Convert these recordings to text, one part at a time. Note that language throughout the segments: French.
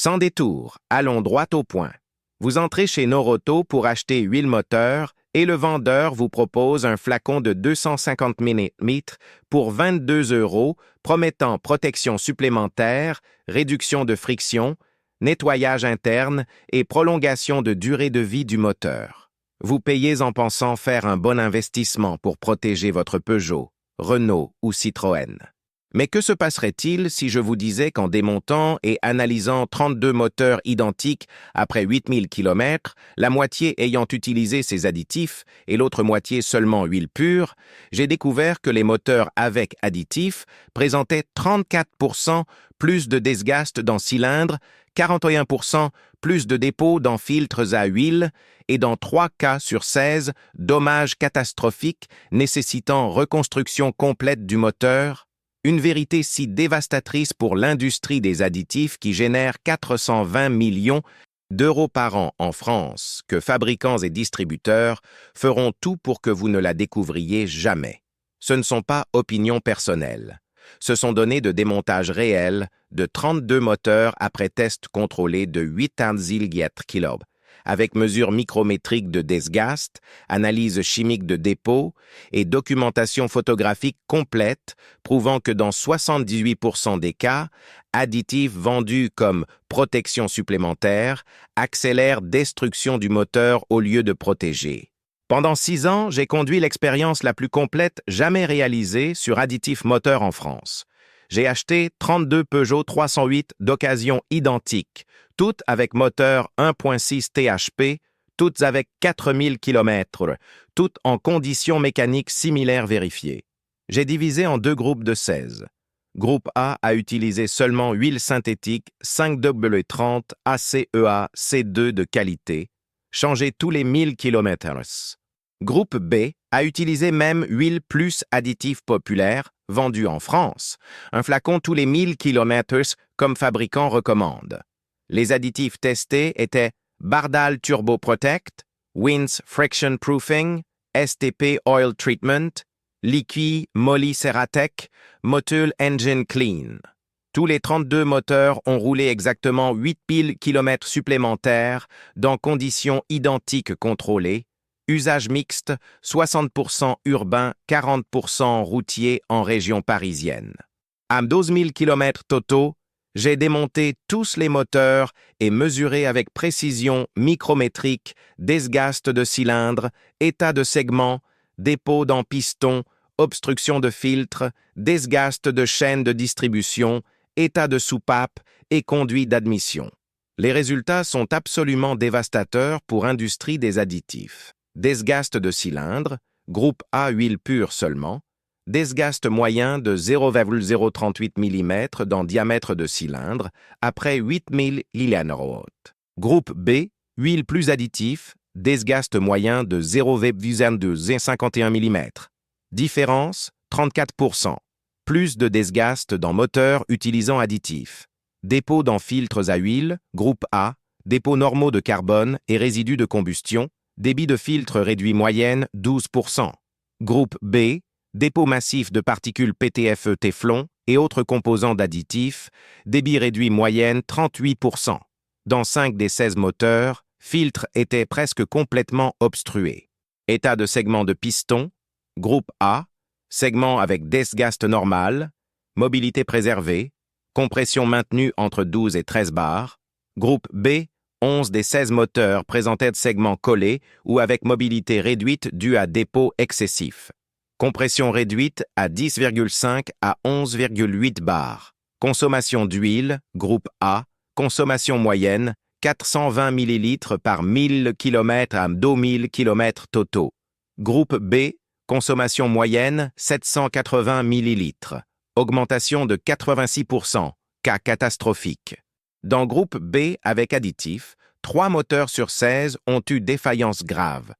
Sans détour, allons droit au point. Vous entrez chez Noroto pour acheter huile moteur et le vendeur vous propose un flacon de 250 ml pour 22 €, promettant protection supplémentaire, réduction de friction, nettoyage interne et prolongation de durée de vie du moteur. Vous payez en pensant faire un bon investissement pour protéger votre Peugeot, Renault ou Citroën. Mais que se passerait-il si je vous disais qu'en démontant et analysant 32 moteurs identiques après 8000 km, la moitié ayant utilisé ces additifs et l'autre moitié seulement huile pure, j'ai découvert que les moteurs avec additifs présentaient 34% plus de desgaste dans cylindres, 41% plus de dépôts dans filtres à huile et dans 3 cas sur 16, dommages catastrophiques nécessitant reconstruction complète du moteur. Une vérité si dévastatrice pour l'industrie des additifs qui génère 420 millions d'euros par an en France que fabricants et distributeurs feront tout pour que vous ne la découvriez jamais. Ce ne sont pas opinions personnelles. Ce sont données de démontage réel de 32 moteurs après test contrôlé de 8 kg, avec mesure micrométrique de desgaste, analyse chimique de dépôt et documentation photographique complète prouvant que dans 78% des cas, additifs vendus comme protection supplémentaire accélèrent destruction du moteur au lieu de protéger. Pendant 6 ans, j'ai conduit l'expérience la plus complète jamais réalisée sur additifs moteurs en France. J'ai acheté 32 Peugeot 308 d'occasion identiques, toutes avec moteur 1.6 THP, toutes avec 4000 km, toutes en conditions mécaniques similaires vérifiées. J'ai divisé en 2 groupes de 16. Groupe A a utilisé seulement huile synthétique 5W30 ACEA C2 de qualité, changée tous les 1000 km. Groupe B a utilisé même huile plus additif populaire, vendue en France, un flacon tous les 1000 km comme fabricant recommande. Les additifs testés étaient Bardal Turbo Protect, Wins Friction Proofing, STP Oil Treatment, Liqui Moly Ceratec, Motul Engine Clean. Tous les 32 moteurs ont roulé exactement 8000 km supplémentaires dans conditions identiques contrôlées, usage mixte, 60% urbain, 40% routier en région parisienne. À 12 000 km totaux, j'ai démonté tous les moteurs et mesuré avec précision micrométrique desgaste de cylindre, état de segment, dépôt dans piston, obstruction de filtre, desgaste de chaîne de distribution, état de soupape et conduit d'admission. Les résultats sont absolument dévastateurs pour l'industrie des additifs. Desgaste de cylindre, groupe A huile pure seulement, desgaste moyen de 0,038 mm dans diamètre de cylindre après 8000 km. Groupe B, huile plus additif, desgaste moyen de 0,251 mm. Différence, 34%. Plus de desgaste dans moteur utilisant additifs. Dépôt dans filtres à huile, groupe A, dépôts normaux de carbone et résidus de combustion, débit de filtre réduit moyenne 12%. Groupe B, dépôt massif de particules PTFE Téflon et autres composants d'additifs, débit réduit moyenne 38%. Dans 5 des 16 moteurs, filtres étaient presque complètement obstrués. État de segment de piston, groupe A, segment avec desgaste normal, mobilité préservée, compression maintenue entre 12 et 13 bars. Groupe B, 11 des 16 moteurs présentaient segments collés ou avec mobilité réduite due à dépôt excessif. Compression réduite à 10,5 à 11,8 bars. Consommation d'huile, groupe A, consommation moyenne, 420 ml par 1000 km à 2000 km totaux. Groupe B, consommation moyenne, 780 ml. Augmentation de 86%, cas catastrophique. Dans groupe B avec additifs, 3 moteurs sur 16 ont eu défaillance grave.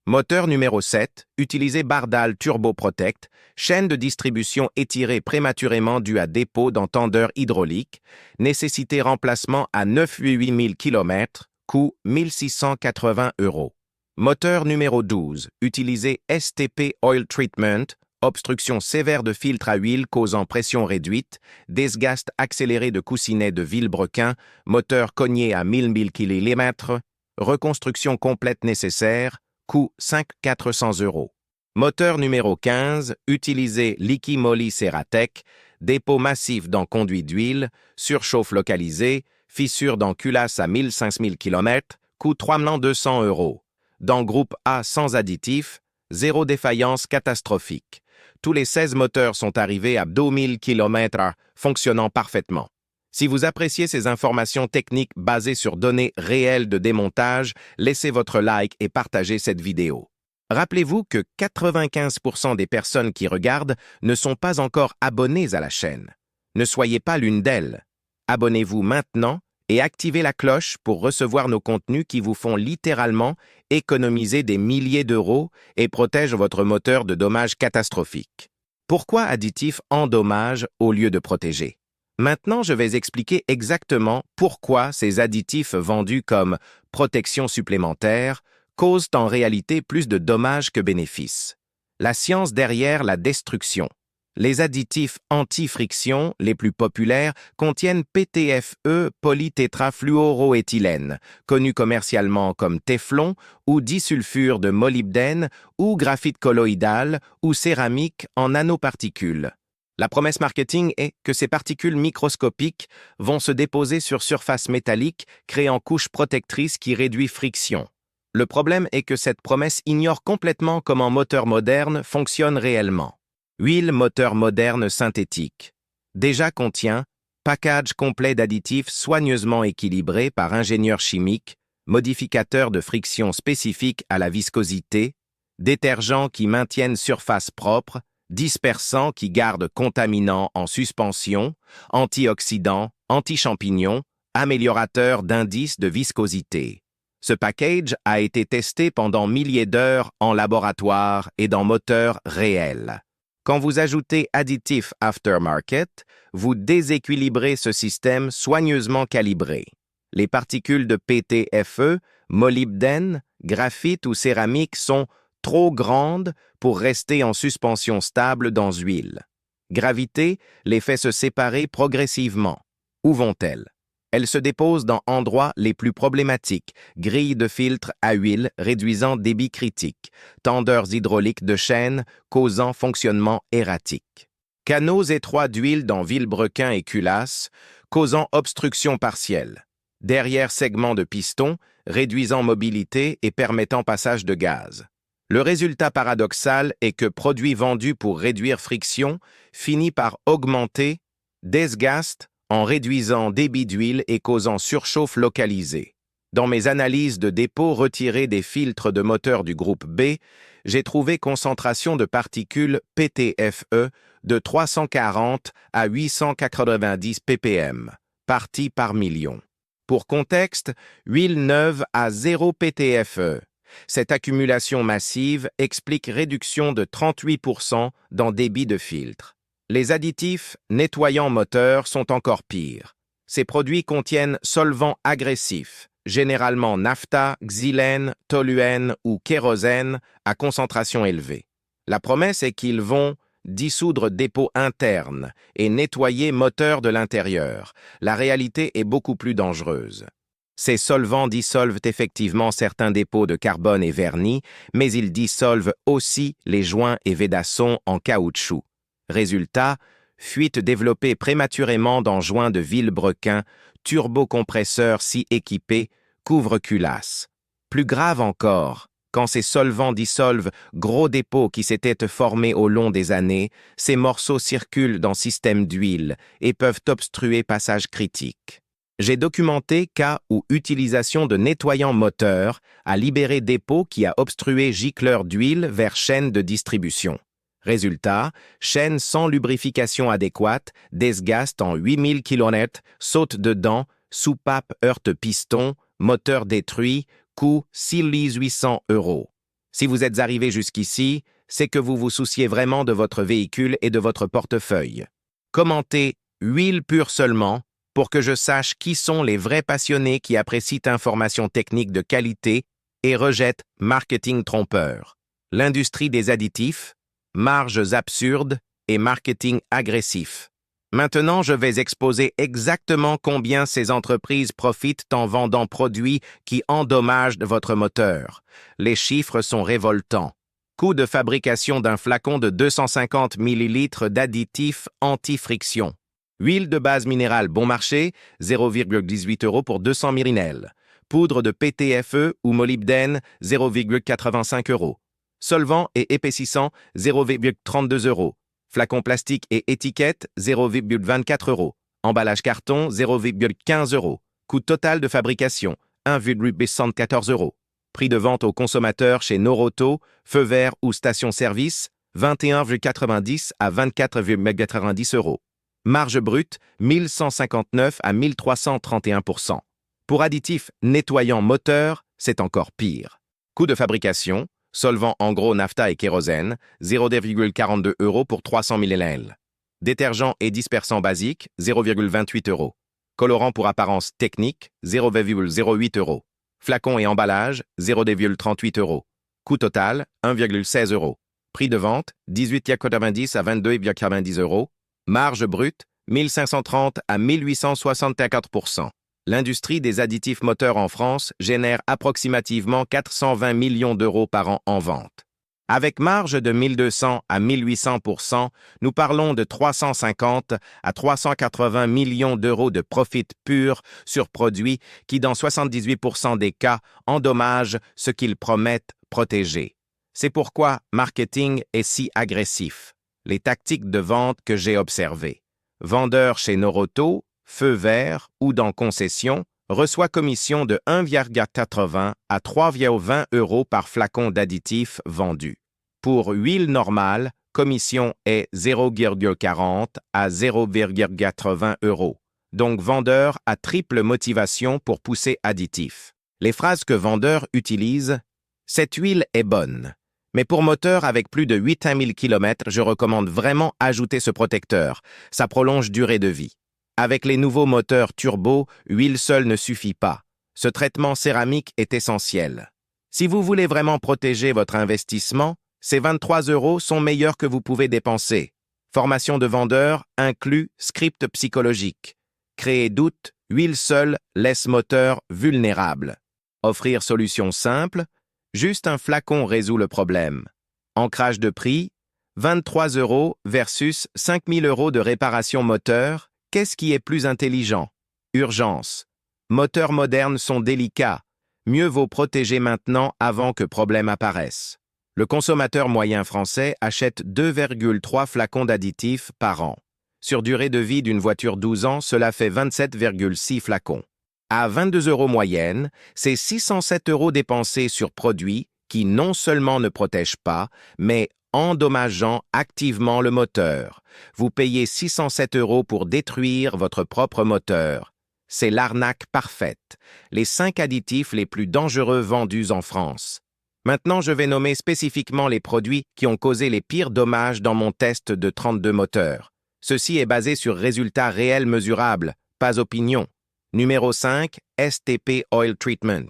Moteur numéro 7, utilisé Bardal Turbo Protect, chaîne de distribution étirée prématurément due à dépôt d'entendeur hydraulique, nécessité remplacement à 9-8 000 km, coût 1680 €. Moteur numéro 12, utilisé STP Oil Treatment, obstruction sévère de filtre à huile causant pression réduite, desgaste accéléré de coussinets de Villebrequin, moteur cogné à 1000 km, reconstruction complète nécessaire, coût 400 €. Moteur numéro 15, utilisé Liqui Moly Ceratec, dépôt massif dans conduit d'huile, surchauffe localisée, fissure dans culasse à 1500 km, coût 3200 €. Dans groupe A sans additif, zéro défaillance catastrophique. Tous les 16 moteurs sont arrivés à 2000 km/h, fonctionnant parfaitement. Si vous appréciez ces informations techniques basées sur données réelles de démontage, laissez votre like et partagez cette vidéo. Rappelez-vous que 95% des personnes qui regardent ne sont pas encore abonnées à la chaîne. Ne soyez pas l'une d'elles. Abonnez-vous maintenant et activez la cloche pour recevoir nos contenus qui vous font littéralement économiser des milliers d'euros et protègent votre moteur de dommages catastrophiques. Pourquoi additifs endommagent au lieu de protéger? Maintenant, je vais expliquer exactement pourquoi ces additifs vendus comme protection supplémentaire causent en réalité plus de dommages que bénéfices. La science derrière la destruction. Les additifs anti-friction les plus populaires contiennent PTFE polytétrafluoroéthylène, connu commercialement comme téflon ou disulfure de molybdène ou graphite colloïdal ou céramique en nanoparticules. La promesse marketing est que ces particules microscopiques vont se déposer sur surface métallique, créant couche protectrice qui réduit friction. Le problème est que cette promesse ignore complètement comment moteur moderne fonctionne réellement. Huile moteur moderne synthétique. Déjà contient package complet d'additifs soigneusement équilibrés par ingénieurs chimiques, modificateurs de friction spécifiques à la viscosité, détergents qui maintiennent surface propre, dispersants qui gardent contaminants en suspension, antioxydants, anti-champignons, améliorateurs d'indice de viscosité. Ce package a été testé pendant milliers d'heures en laboratoire et dans moteurs réels. Quand vous ajoutez additifs aftermarket, vous déséquilibrez ce système soigneusement calibré. Les particules de PTFE, molybdène, graphite ou céramique sont trop grandes pour rester en suspension stable dans huile. Gravité les fait se séparer progressivement. Où vont-elles? Elles se déposent dans endroits les plus problématiques, grilles de filtre à huile réduisant débit critique, tendeurs hydrauliques de chaîne causant fonctionnement erratique, canaux étroits d'huile dans Villebrequin et culasse causant obstruction partielle, derrière segments de piston réduisant mobilité et permettant passage de gaz. Le résultat paradoxal est que produit vendu pour réduire friction finit par augmenter desgaste en réduisant débit d'huile et causant surchauffe localisée. Dans mes analyses de dépôt retirées des filtres de moteur du groupe B, j'ai trouvé concentration de particules PTFE de 340 à 890 ppm, parties par million. Pour contexte, huile neuve à 0 PTFE. Cette accumulation massive explique réduction de 38% dans débit de filtre. Les additifs nettoyants moteurs sont encore pires. Ces produits contiennent solvants agressifs, généralement naphta, xylène, toluène ou kérosène à concentration élevée. La promesse est qu'ils vont dissoudre dépôts internes et nettoyer moteur de l'intérieur. La réalité est beaucoup plus dangereuse. Ces solvants dissolvent effectivement certains dépôts de carbone et vernis, mais ils dissolvent aussi les joints et védassons en caoutchouc. Résultat, fuite développée prématurément dans joints de Villebrequin, turbocompresseur si équipé, couvre-culasse. Plus grave encore, quand ces solvants dissolvent gros dépôts qui s'étaient formés au long des années, ces morceaux circulent dans système d'huile et peuvent obstruer passage critique. J'ai documenté cas où utilisation de nettoyant moteur a libéré dépôt qui a obstrué gicleur d'huile vers chaîne de distribution. Résultat, chaîne sans lubrification adéquate, desgaste en 8000 km, saute dedans, soupape heurte piston, moteur détruit, coût 6800 €. Si vous êtes arrivé jusqu'ici, c'est que vous vous souciez vraiment de votre véhicule et de votre portefeuille. Commentez « huile pure seulement » pour que je sache qui sont les vrais passionnés qui apprécient informations techniques de qualité et rejettent marketing trompeur. L'industrie des additifs, marges absurdes et marketing agressif. Maintenant, je vais exposer exactement combien ces entreprises profitent en vendant produits qui endommagent votre moteur. Les chiffres sont révoltants. Coût de fabrication d'un flacon de 250 ml d'additifs anti-friction. Huile de base minérale bon marché, 0,18 € pour 200 ml. Poudre de PTFE ou molybdène, 0,85 €. Solvant et épaississant, 0,32 €. Flacon plastique et étiquette, 0,24 €. Emballage carton, 0,15 €. Coût total de fabrication, 1,74 €. Prix de vente au consommateur chez Noroto, feu vert ou station-service, 21,90 à 24,90 €. Marge brute, 1159 à 1331%. Pour additifs nettoyant moteur, c'est encore pire. Coût de fabrication, solvant en gros naphtha et kérosène, 0,42 € pour 300 ml. Détergent et dispersant basique, 0,28 €. Colorant pour apparence technique, 0,08 €. Flacon et emballage, 0,38 €. Coût total, 1,16 €. Prix de vente, 18,90 à 22,90 €. Marge brute, 1530 à 1864%. L'industrie des additifs moteurs en France génère approximativement 420 millions d'euros par an en vente. Avec marge de 1200 à 1800%, nous parlons de 350 à 380 millions d'euros de profit pur sur produits qui, dans 78% des cas, endommagent ce qu'ils promettent protéger. C'est pourquoi marketing est si agressif. Les tactiques de vente que j'ai observées. Vendeur chez Noroto, feu vert ou dans concession, reçoit commission de 1,80 à 3,20 € par flacon d'additifs vendu. Pour huile normale, commission est 0,40 à 0,80 €. Donc vendeur a triple motivation pour pousser additif. Les phrases que vendeur utilise, cette huile est bonne. Mais pour moteur avec plus de 8000 km, je recommande vraiment ajouter ce protecteur. Ça prolonge durée de vie. Avec les nouveaux moteurs turbo, huile seule ne suffit pas. Ce traitement céramique est essentiel. Si vous voulez vraiment protéger votre investissement, ces 23 € sont meilleurs que vous pouvez dépenser. Formation de vendeur inclut script psychologique. Créer doute, huile seule laisse moteur vulnérable. Offrir solution simple, juste un flacon résout le problème. Ancrage de prix, 23 € versus 5000 € de réparation moteur. Qu'est-ce qui est plus intelligent? Urgence. Moteurs modernes sont délicats. Mieux vaut protéger maintenant avant que problème apparaisse. Le consommateur moyen français achète 2,3 flacons d'additifs par an. Sur durée de vie d'une voiture 12 ans, cela fait 27,6 flacons. À 22 € moyenne, c'est 607 € dépensés sur produits qui non seulement ne protègent pas, mais endommageant activement le moteur. Vous payez 607 € pour détruire votre propre moteur. C'est l'arnaque parfaite. Les 5 additifs les plus dangereux vendus en France. Maintenant, je vais nommer spécifiquement les produits qui ont causé les pires dommages dans mon test de 32 moteurs. Ceci est basé sur résultats réels mesurables, pas opinion. Numéro 5, STP Oil Treatment.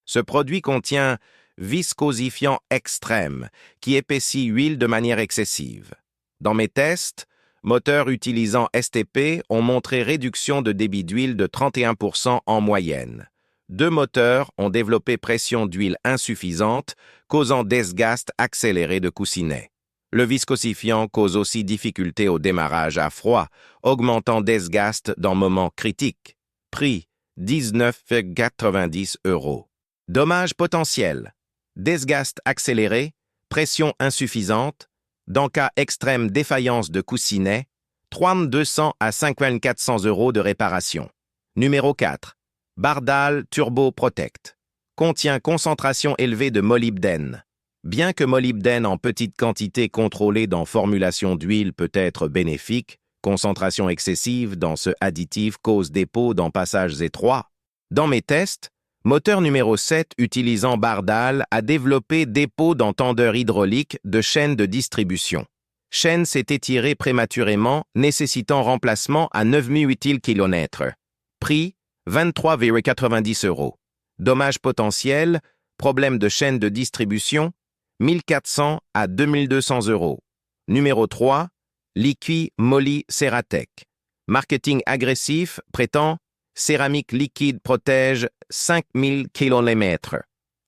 Ce produit contient viscosifiant extrême, qui épaissit huile de manière excessive. Dans mes tests, moteurs utilisant STP ont montré réduction de débit d'huile de 31% en moyenne. 2 moteurs ont développé pression d'huile insuffisante, causant desgaste accéléré de coussinets. Le viscosifiant cause aussi difficulté au démarrage à froid, augmentant desgaste dans moments critiques. Prix 19,90 €. Dommages potentiels. Desgaste accéléré, pression insuffisante, dans cas extrême défaillance de coussinets, 3200 à 5400 € de réparation. Numéro 4. Bardal Turbo Protect. Contient concentration élevée de molybdène. Bien que molybdène en petite quantité contrôlée dans formulation d'huile peut être bénéfique, concentration excessive dans ce additif cause dépôt dans passages étroits. Dans mes tests, moteur numéro 7 utilisant Bardal a développé dépôt dans tendeur hydraulique de chaîne de distribution. Chaîne s'est étirée prématurément, nécessitant remplacement à 9000 km. Prix 23,90 €. Dommages potentiels, problème de chaîne de distribution, 1400 à 2200 €. Numéro 3. Liqui Moly Ceratec. Marketing agressif prétend céramique liquide protège 5000 km.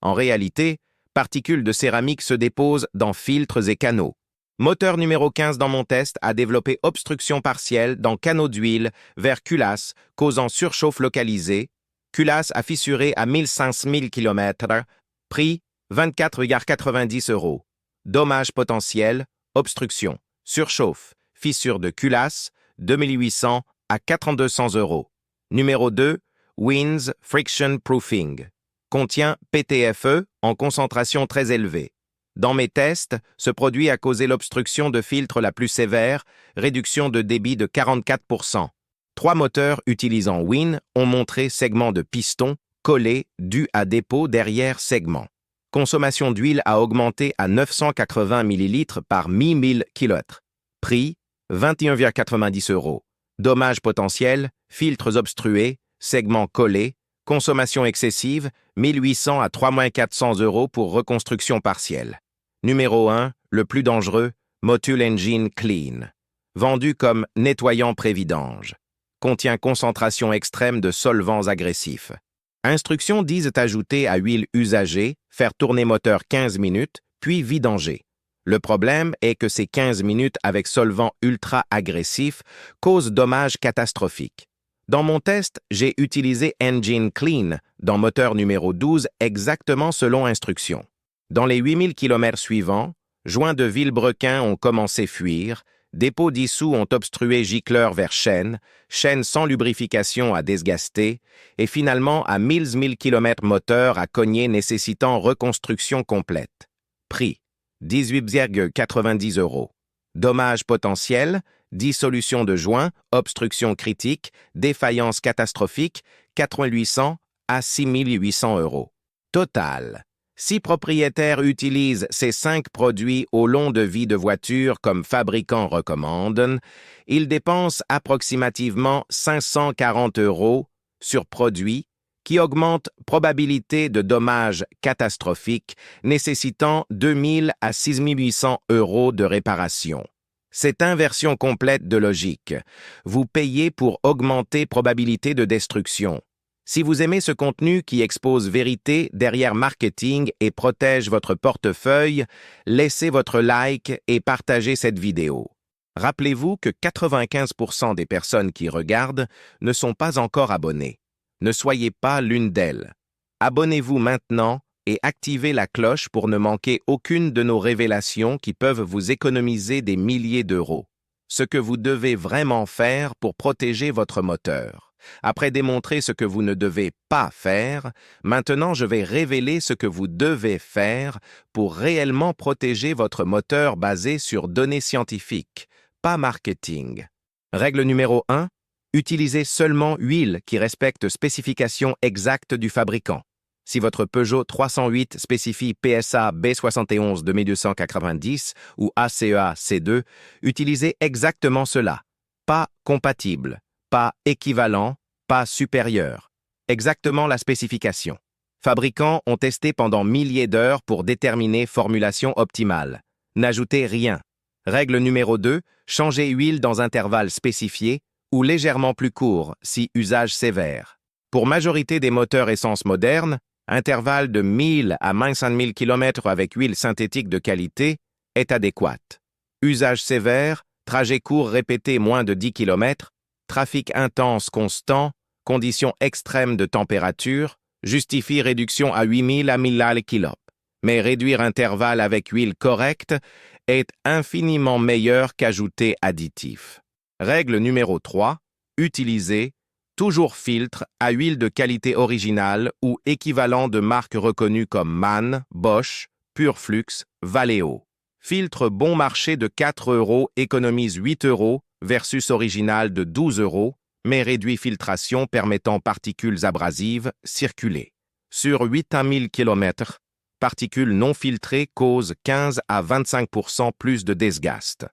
En réalité, particules de céramique se déposent dans filtres et canaux. Moteur numéro 15 dans mon test a développé obstruction partielle dans canaux d'huile vers culasse, causant surchauffe localisée. Culasse a fissuré à 1500 km. Prix 24,90 €. Dommage potentiel, obstruction, surchauffe, fissure de culasse, 2800 à 4200 €. Numéro 2, Wins Friction Proofing. Contient PTFE en concentration très élevée. Dans mes tests, ce produit a causé l'obstruction de filtre la plus sévère, réduction de débit de 44%. 3 moteurs utilisant WIN ont montré segment de piston collé dû à dépôt derrière segment. Consommation d'huile a augmenté à 980 ml par 1000 km. Prix 21,90 €. Dommage potentiel, filtres obstrués, segments collés, consommation excessive, 1800 à 3400 € pour reconstruction partielle. Numéro 1, le plus dangereux, Motul Engine Clean. Vendu comme nettoyant pré-vidange. Contient concentration extrême de solvants agressifs. Instructions disent ajouter à huile usagée, faire tourner moteur 15 minutes, puis vidanger. Le problème est que ces 15 minutes avec solvant ultra-agressif causent dommages catastrophiques. Dans mon test, j'ai utilisé Engine Clean dans moteur numéro 12 exactement selon instruction. Dans les 8000 km suivants, joints de Villebrequin ont commencé à fuir, dépôts dissous ont obstrué gicleur vers chaîne, chaîne sans lubrification à désgaster, et finalement à 1000 km moteur à cogner nécessitant reconstruction complète. Prix 18,90 €. Dommages potentiels, dissolution de joints, obstruction critique, défaillance catastrophique, 4800 à 6800 €. Total. Si propriétaires utilisent ces 5 produits au long de vie de voiture comme fabricants recommandent, ils dépensent approximativement 540 € sur produits qui augmentent probabilité de dommages catastrophiques nécessitant 2000 à 6800 € de réparation. C'est inversion complète de logique. Vous payez pour augmenter probabilité de destruction. Si vous aimez ce contenu qui expose vérité derrière marketing et protège votre portefeuille, laissez votre like et partagez cette vidéo. Rappelez-vous que 95% des personnes qui regardent ne sont pas encore abonnées. Ne soyez pas l'une d'elles. Abonnez-vous maintenant et activez la cloche pour ne manquer aucune de nos révélations qui peuvent vous économiser des milliers d'euros. Ce que vous devez vraiment faire pour protéger votre moteur. Après démontrer ce que vous ne devez pas faire, maintenant je vais révéler ce que vous devez faire pour réellement protéger votre moteur basé sur données scientifiques, pas marketing. Règle numéro 1. Utilisez seulement huile qui respecte spécifications exactes du fabricant. Si votre Peugeot 308 spécifie PSA B71 2290 ou ACEA C2, utilisez exactement cela. Pas compatible. Pas équivalent, pas supérieur. Exactement la spécification. Fabricants ont testé pendant milliers d'heures pour déterminer formulation optimale. N'ajoutez rien. Règle numéro 2, changez huile dans intervalle spécifié ou légèrement plus court si usage sévère. Pour majorité des moteurs essence modernes, intervalle de 1000 à 5000 km avec huile synthétique de qualité est adéquat. Usage sévère, trajet court répété moins de 10 km, trafic intense constant, conditions extrêmes de température, justifie réduction à 8000 à 1000 km. Mais réduire intervalle avec huile correcte est infiniment meilleur qu'ajouter additif. Règle numéro 3. Utilisez toujours filtre à huile de qualité originale ou équivalent de marques reconnues comme MAN, Bosch, Pureflux, Valeo. Filtre bon marché de 4 € économise 8 € versus original de 12 €, mais réduit filtration permettant particules abrasives circuler. Sur 8000 km, particules non filtrées causent 15 à 25% plus de désgaste.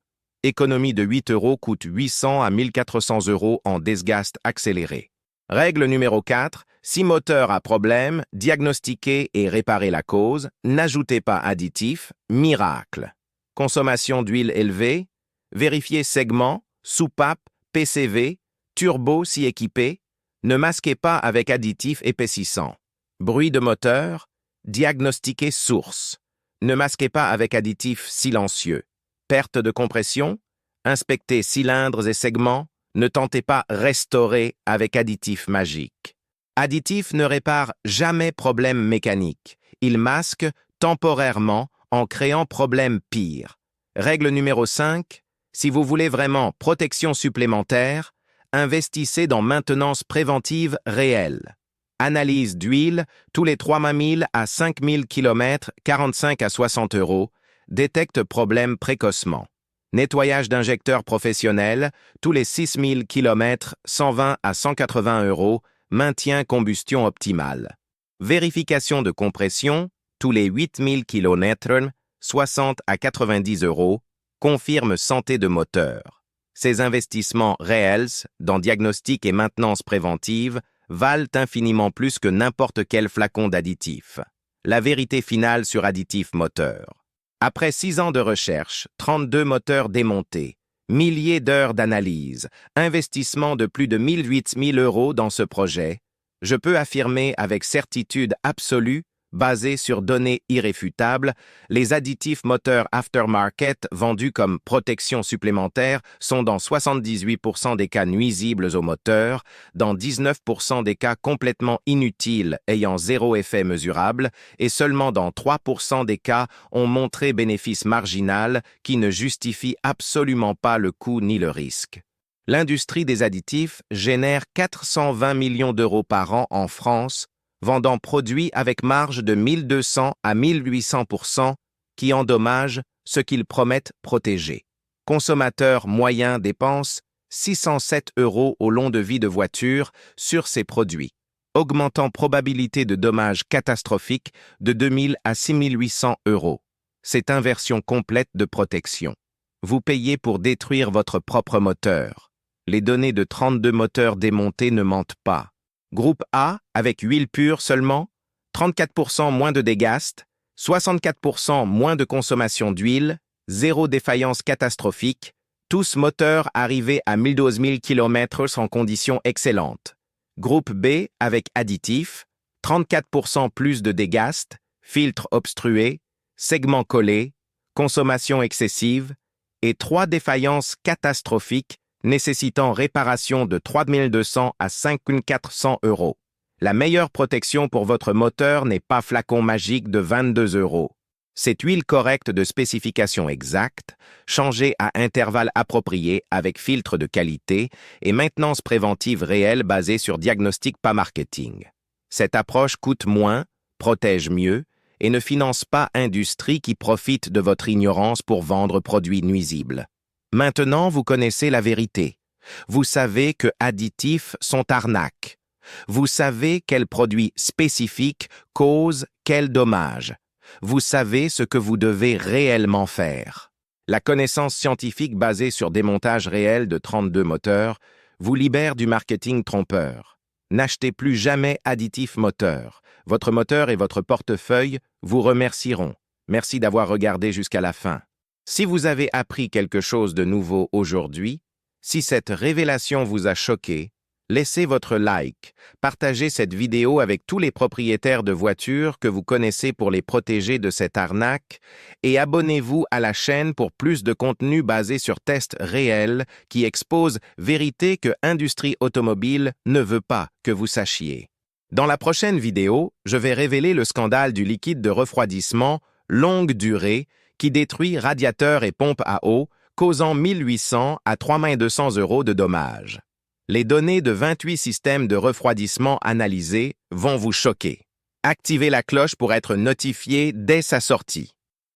Économie de 8 € coûte 800 à 1400 € en désgaste accéléré. Règle numéro 4. Si moteur a problème, diagnostiquez et réparez la cause, n'ajoutez pas additif, miracle. consommation d'huile élevée, vérifiez segment, soupape, PCV, turbo si équipé, ne masquez pas avec additifs épaississants. Bruit de moteur, diagnostiquez source. Ne masquez pas avec additifs silencieux. Perte de compression, inspectez cylindres et segments, ne tentez pas restaurer avec additifs magiques. Additifs ne réparent jamais problème mécanique. Ils masquent temporairement en créant problème pire. Règle numéro 5, si vous voulez vraiment protection supplémentaire, investissez dans maintenance préventive réelle. Analyse d'huile tous les 3 000 à 5 000 km, 45 à 60 €, détecte problème précocement. Nettoyage d'injecteurs professionnels tous les 6 000 km, 120 à 180 €, maintient combustion optimale. Vérification de compression tous les 8 000 km, 60 à 90 €, confirme santé de moteur. Ces investissements réels dans diagnostic et maintenance préventive valent infiniment plus que n'importe quel flacon d'additifs. La vérité finale sur additifs moteurs. Après 6 ans de recherche, 32 moteurs démontés, milliers d'heures d'analyse, investissement de plus de 18 000 € dans ce projet, je peux affirmer avec certitude absolue, basée sur données irréfutables, les additifs moteurs aftermarket vendus comme protection supplémentaire sont dans 78% des cas nuisibles au moteur, dans 19% des cas complètement inutiles ayant zéro effet mesurable et seulement dans 3% des cas ont montré bénéfice marginal qui ne justifie absolument pas le coût ni le risque. L'industrie des additifs génère 420 millions d'euros par an en France, vendant produits avec marge de 1200 à 1800% qui endommagent ce qu'ils promettent protéger. Consommateurs moyens dépensent 607 € au long de vie de voiture sur ces produits, augmentant probabilité de dommages catastrophiques de 2000 à 6800 €. C'est inversion complète de protection. Vous payez pour détruire votre propre moteur. Les données de 32 moteurs démontés ne mentent pas. Groupe A, avec huile pure seulement, 34% moins de dégast, 64% moins de consommation d'huile, zéro défaillance catastrophique, tous moteurs arrivés à 12 000 km en conditions excellentes. Groupe B, avec additifs, 34% plus de dégast, filtre obstrué, segment collé, consommation excessive, et 3 défaillances catastrophiques nécessitant réparation de 3 200 à 5 400 €. La meilleure protection pour votre moteur n'est pas flacon magique de 22 €. C'est huile correcte de spécification exacte, changée à intervalles appropriés avec filtre de qualité et maintenance préventive réelle basée sur diagnostic pas marketing. Cette approche coûte moins, protège mieux et ne finance pas industrie qui profite de votre ignorance pour vendre produits nuisibles. Maintenant, vous connaissez la vérité. Vous savez que additifs sont arnaques. Vous savez quels produits spécifiques causent quels dommages. Vous savez ce que vous devez réellement faire. La connaissance scientifique basée sur des montages réels de 32 moteurs vous libère du marketing trompeur. N'achetez plus jamais additifs moteurs. Votre moteur et votre portefeuille vous remercieront. Merci d'avoir regardé jusqu'à la fin. Si vous avez appris quelque chose de nouveau aujourd'hui, si cette révélation vous a choqué, laissez votre like, partagez cette vidéo avec tous les propriétaires de voitures que vous connaissez pour les protéger de cette arnaque et abonnez-vous à la chaîne pour plus de contenu basé sur tests réels qui exposent vérité que l'industrie automobile ne veut pas que vous sachiez. Dans la prochaine vidéo, je vais révéler le scandale du liquide de refroidissement longue durée qui détruit radiateurs et pompes à eau, causant 1800 à 3200 € de dommages. Les données de 28 systèmes de refroidissement analysés vont vous choquer. Activez la cloche pour être notifié dès sa sortie.